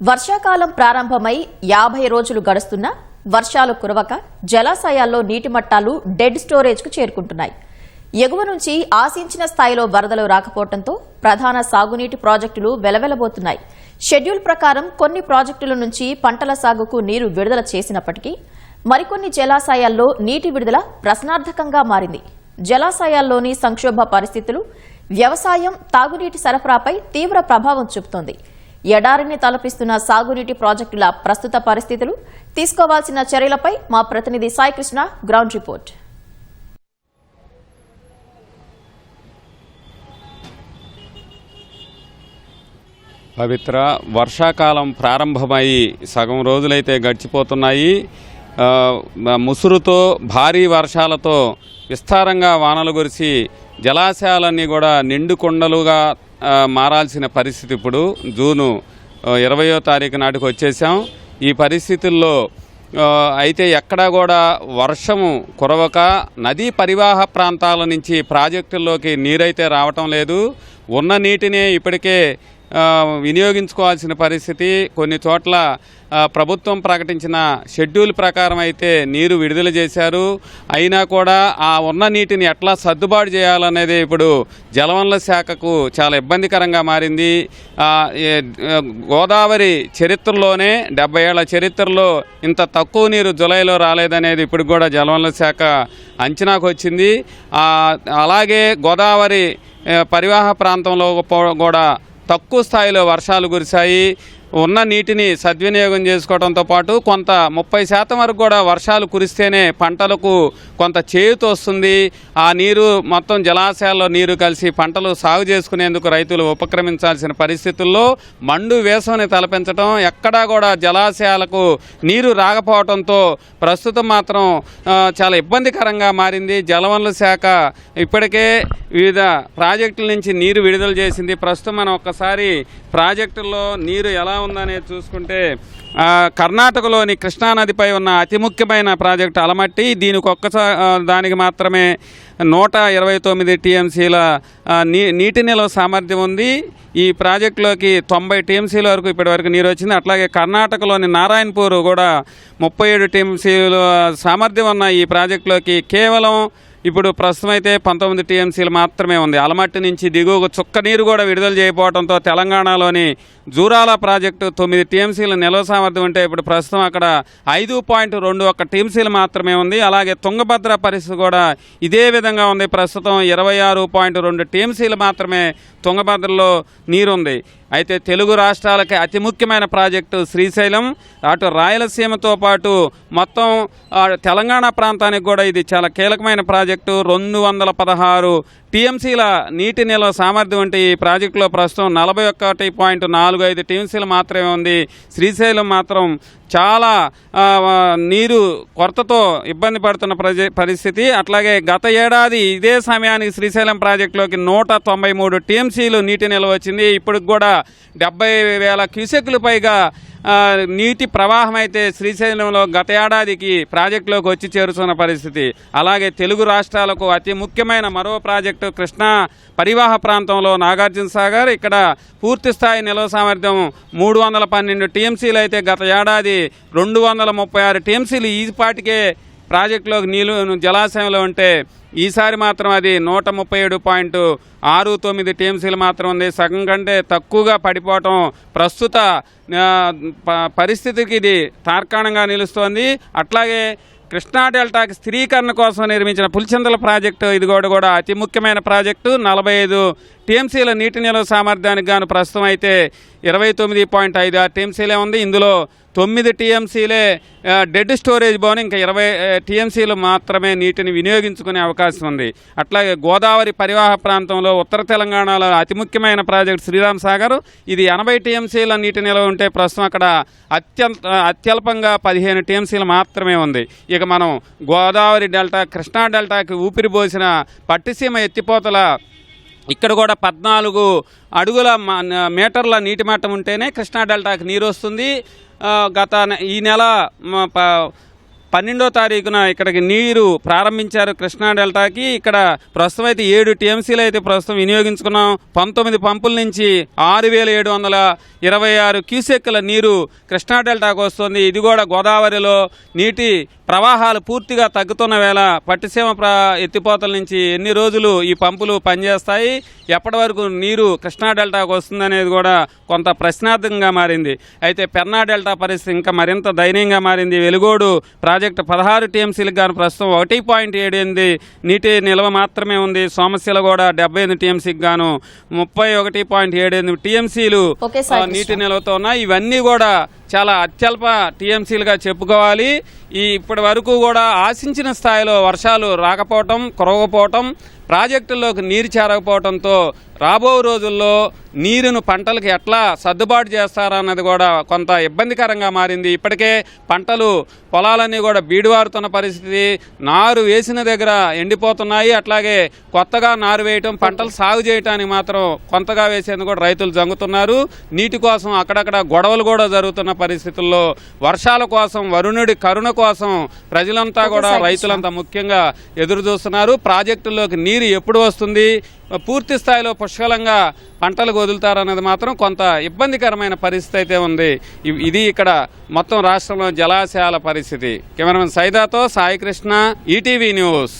వర్షాకాలం ప్రారంభమై 50 రోజులు గడుస్తున్నా వర్షాలు కురవక జలాశయాల్లో నీటి మట్టాలు డెడ్ స్టోరేజ్కు చేరుకుంటున్నాయి. ఎగువ నుంచి ఆశించిన స్థాయిలో వరదలు రాకపోవడంతో ప్రధాన సాగునీటి ప్రాజెక్టులు వెలవెలబోతున్నాయి. షెడ్యూల్ ప్రకారం కొన్ని ప్రాజెక్టుల నుంచి పంటల సాగుకు నీరు విడుదల చేసినప్పటికీ మరికొన్ని జలాశయాల్లో నీటి విడుదల ప్రశ్నార్థకంగా మారింది. జలాశయాల్లోని సంక్షోభ పరిస్థితులు వ్యవసాయం, తాగునీటి సరఫరాపై తీవ్ర ప్రభావం చూపుతోంది. ఎడారిని తలపిస్తున్న సాగునీటి ప్రాజెక్టుల ప్రస్తుత పరిస్థితులు, తీసుకోవాల్సిన చర్యలపై మా ప్రతినిధి సాయికృష్ణ గ్రౌండ్ రిపోర్ట్. పవిత్ర, వర్షాకాలం ప్రారంభమై సగం రోజులైతే గడిచిపోతున్నాయి. ముసురుతో భారీ వర్షాలతో విస్తారంగా వానలు కురిసి జలాశయాలన్నీ కూడా నిండు కొండలుగా మారాల్సిన పరిస్థితి ఇప్పుడు జూను 20వ తారీఖు నాటికి వచ్చేసాం. ఈ పరిస్థితుల్లో అయితే ఎక్కడా కూడా వర్షము కురవక నదీ పరివాహ ప్రాంతాల నుంచి ప్రాజెక్టుల్లోకి నీరైతే రావటం లేదు. ఉన్న నీటినే ఇప్పటికే వినియోగించుకోవాల్సిన పరిస్థితి. కొన్ని చోట్ల ప్రభుత్వం ప్రకటించిన షెడ్యూల్ ప్రకారం అయితే నీరు విడుదల చేశారు. అయినా కూడా ఆ ఉన్న నీటిని ఎట్లా సర్దుబాటు చేయాలనేది ఇప్పుడు జలవనరుల శాఖకు చాలా ఇబ్బందికరంగా మారింది. గోదావరి చరిత్రలోనే 70 ఏళ్ల చరిత్రలో ఇంత తక్కువ నీరు జులైలో రాలేదనేది ఇప్పుడు కూడా జలవనరుల శాఖ అంచనాకు వచ్చింది. అలాగే గోదావరి పరివాహ ప్రాంతంలో కూడా తక్కువ స్థాయిలో వర్షాలు కురిశాయి. ఉన్న నీటిని సద్వినియోగం చేసుకోవడంతో పాటు కొంత 30% వరకు కూడా వర్షాలు కురిస్తేనే పంటలకు కొంత చేయూత వస్తుంది. ఆ నీరు మొత్తం జలాశయాల్లో నీరు కలిసి పంటలు సాగు చేసుకునేందుకు రైతులు ఉపక్రమించాల్సిన పరిస్థితుల్లో మండు వేసవిని తలపెంచడం, ఎక్కడా కూడా జలాశయాలకు నీరు రాకపోవడంతో ప్రస్తుతం మాత్రం చాలా ఇబ్బందికరంగా మారింది. జలవనరుల శాఖ ఇప్పటికే వివిధ ప్రాజెక్టుల నుంచి నీరు విడుదల చేసింది. ప్రస్తుతం మనం ఒక్కసారి ప్రాజెక్టుల్లో నీరు ఎలా ఉందనేది చూసుకుంటే, కర్ణాటకలోని కృష్ణానదిపై ఉన్న అతి ముఖ్యమైన ప్రాజెక్టు అలమట్టి. దానికి మాత్రమే 129 టీఎంసీల నీటి నిల్వ సామర్థ్యం ఉంది. ఈ ప్రాజెక్టులోకి 90 టీఎంసీల వరకు ఇప్పటివరకు నీరు వచ్చింది. అట్లాగే కర్ణాటకలోని నారాయణపూర్ కూడా 37 టీఎంసీల సామర్థ్యం ఉన్న ఈ ప్రాజెక్టులోకి కేవలం ఇప్పుడు ప్రస్తుతం అయితే 19 టీఎంసీలు మాత్రమే ఉంది. అలమట్టి నుంచి దిగువ చుక్క నీరు కూడా విడుదల చేయకపోవడంతో తెలంగాణలోని జూరాల ప్రాజెక్టు 9 టీఎంసీల నిల్వ సామర్థ్యం ఉంటే ఇప్పుడు ప్రస్తుతం అక్కడ 5.21 టీఎంసీలు మాత్రమే ఉంది. అలాగే తుంగభద్ర పరిస్థితి కూడా ఇదే విధంగా ఉంది. ప్రస్తుతం 26.2 టీఎంసీలు మాత్రమే తుంగభద్రలో నీరుంది. అయితే తెలుగు రాష్ట్రాలకి అతి ముఖ్యమైన ప్రాజెక్టు శ్రీశైలం, అటు రాయలసీమతో పాటు మొత్తం తెలంగాణ ప్రాంతానికి కూడా ఇది చాలా కీలకమైన ప్రాజెక్టు. 216 టీఎంసీల నీటి నిల్వ సామర్థ్యం ఉంటే ఈ ప్రాజెక్టులో ప్రస్తుతం 41.45 టీఎంసీలు మాత్రమే ఉంది. శ్రీశైలం మాత్రం చాలా నీరు కొరతతో ఇబ్బంది పడుతున్న పరిస్థితి. అట్లాగే గత ఏడాది ఇదే సమయానికి శ్రీశైలం ప్రాజెక్టులోకి 193 టీఎంసీలు నీటి నిల్వ వచ్చింది. ఇప్పటికి కూడా 70,000 క్యూసెక్లు పైగా నీటి ప్రవాహం అయితే శ్రీశైలంలో గత ఏడాదికి ప్రాజెక్టులోకి వచ్చి చేరుతున్న పరిస్థితి. అలాగే తెలుగు రాష్ట్రాలకు అతి ముఖ్యమైన మరో ప్రాజెక్టు కృష్ణా పరివాహ ప్రాంతంలో నాగార్జున సాగర్. ఇక్కడ పూర్తిస్థాయి నిల్వ సామర్థ్యం 312 టీఎంసీలు అయితే గత ఏడాది 236 టీఎంసీలు ఈ పాటికే ప్రాజెక్టులోకి నీళ్ళు జలాశయంలో ఉంటే ఈసారి మాత్రం అది 137.69 టీఎంసీలు మాత్రం ఉంది. సగం కంటే తక్కువగా పడిపోవటం ప్రస్తుత పరిస్థితికి ఇది తార్కాణంగా నిలుస్తోంది. అట్లాగే కృష్ణా డెల్టాకి స్థిరీకరణ కోసం నిర్మించిన పులిచింతల ప్రాజెక్టు ఇది కూడా అతి ముఖ్యమైన ప్రాజెక్టు. 45 టీఎంసీల నీటి నిల్వ సామర్థ్యానికి గాను ప్రస్తుతం అయితే 29.56 టీఎంసీలే ఉంది. ఇందులో 9 టీఎంసీలే డెడ్ స్టోరేజ్ బోన్, ఇంకా 20 టీఎంసీలు మాత్రమే నీటిని వినియోగించుకునే అవకాశం ఉంది. అట్లాగే గోదావరి పరివాహ ప్రాంతంలో ఉత్తర తెలంగాణలో అతి ముఖ్యమైన ప్రాజెక్టు శ్రీరామ్ సాగర్. ఇది 80 టీఎంసీల నీటి నిల్వ ఉంటే ప్రస్తుతం అక్కడ అత్యల్పంగా 15 టీఎంసీలు మాత్రమే ఉంది. ఇక మనం గోదావరి డెల్టా, కృష్ణా డెల్టాకి ఊపిరిపోసిన పట్టిసీమ ఎత్తిపోతల ఇక్కడ కూడా 14 అడుగుల మీటర్ల నీటి మట్టం ఉంటేనే కృష్ణా డెల్టాకి నీరు వస్తుంది. ఈ నెల 12వ తారీఖున ఇక్కడికి నీరు ప్రారంభించారు కృష్ణా డెల్టాకి. ఇక్కడ ప్రస్తుతం అయితే 7 టీఎంసీలు అయితే ప్రస్తుతం వినియోగించుకున్నాం. 19 పంపుల నుంచి 6,726 క్యూసెక్కుల నీరు కృష్ణా డెల్టాకు వస్తుంది. ఇది కూడా గోదావరిలో నీటి ప్రవాహాలు పూర్తిగా తగ్గుతున్న వేళ పట్టిసీమ ఎత్తిపోతల నుంచి ఎన్ని రోజులు ఈ పంపులు పనిచేస్తాయి, ఎప్పటి వరకు నీరు కృష్ణా డెల్టాకు వస్తుందనేది కూడా కొంత ప్రశ్నార్థకంగా మారింది. అయితే పెన్నా డెల్టా పరిస్థితి ఇంకా మరింత దయనీయంగా మారింది. వెలుగోడు ప్రాజెక్టు 16 టీఎంసీలకు గాను ప్రస్తుతం 1.78 నీటి నిల్వ మాత్రమే ఉంది. సోమశిల కూడా 78 టీఎంసీకి గాను 31.78 టీఎంసీలు నీటి నిల్వతో ఉన్నాయి. ఇవన్నీ కూడా చాలా అత్యల్ప టీఎంసీలుగా చెప్పుకోవాలి. ఇప్పటి వరకు కూడా ఆశించిన స్థాయిలో వర్షాలు రాకపోవటం, కురవకపోవటం, ప్రాజెక్టుల్లోకి నీరు చేరకపోవడంతో రాబో రోజుల్లో నీరును పంటలకు ఎట్లా సర్దుబాటు చేస్తారన్నది కూడా కొంత ఇబ్బందికరంగా మారింది. ఇప్పటికే పంటలు పొలాలన్నీ కూడా బీడువారుతున్న పరిస్థితి, నారు వేసిన దగ్గర ఎండిపోతున్నాయి. అట్లాగే కొత్తగా నారు వేయటం, పంటలు సాగు చేయడానికి మాత్రం కొంతగా వేసేందుకు కూడా రైతులు జంగుతున్నారు. నీటి కోసం అక్కడక్కడ గొడవలు కూడా జరుగుతున్న పరిస్థితుల్లో వర్షాల కోసం, వరుణుడి కరుణ కోసం ప్రజలంతా కూడా, రైతులంతా ముఖ్యంగా ఎదురు చూస్తున్నారు. ప్రాజెక్టుల్లోకి నీరు ఎప్పుడు వస్తుంది, పూర్తి స్థాయిలో పుష్కలంగా పంటలకు వదులుతారన్నది మాత్రం కొంత ఇబ్బందికరమైన పరిస్థితి అయితే ఉంది. ఇది ఇక్కడ మొత్తం రాష్ట్రంలో జలాశయాల పరిస్థితి. కెమెరామెన్ సైదాతో సాయి కృష్ణ, ఈటీవీ న్యూస్.